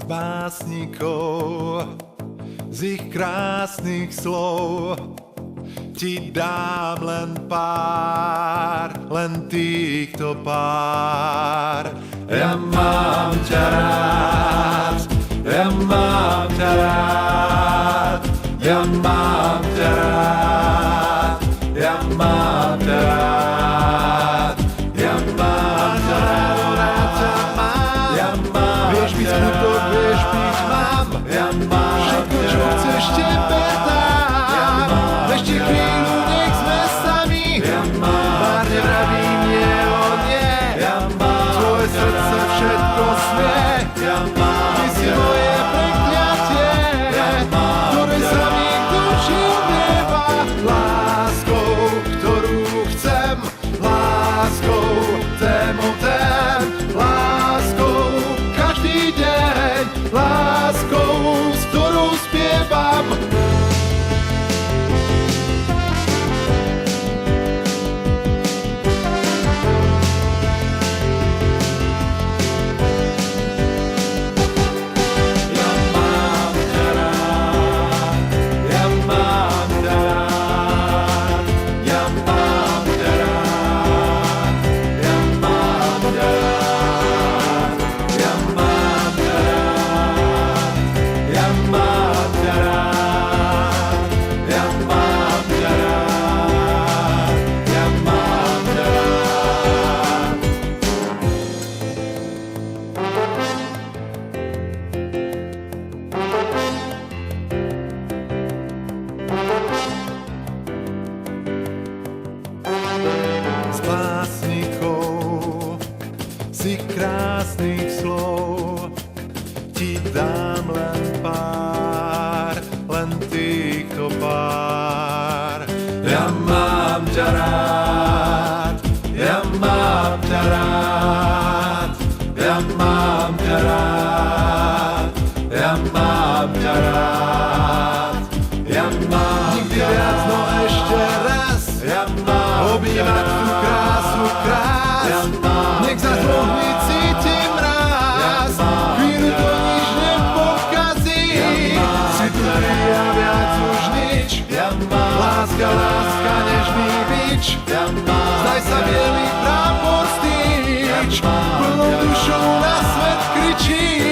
z básnikov, z ich krásnych slov. Ti dám len pár, len týchto pár. Ja mám ťa rád, ja mám ťa rád, ja mám ťa rád, ja mám ťa rád, ja mám ťa rád, ťa mám, ja mám. Vieš byť skutok, vieš byť mám, ja mám. Všetko, čo chceš, tebe dám, ešte chvíľu nech sme sami, márne vravím nie o nie, tvoje srdce všetko smie, ty si moje prekliatie, ktoré sa mi duši umieva. Láskou, ktorú chcem, láskou, tém, láskou, každý deň, láskou, s ktorou spievam. Z básnikov, z ich krásnych slov ti dám len pár, len týchto pár. Ja mám ťa rád, ja mám ťa rád, ja mám ťa rád, ja mám ťa rád, ja mám. Nikdy viac, no ešte raz, ja mám objímať tú krásu krás, nech za dvomi cítim mráz, chvíľu to nič nepokazí, si tu ty a viac už nič, láska, láska, nežný bič, zdaj sa bielý prápor stýč, plnou dušou na svet kričí.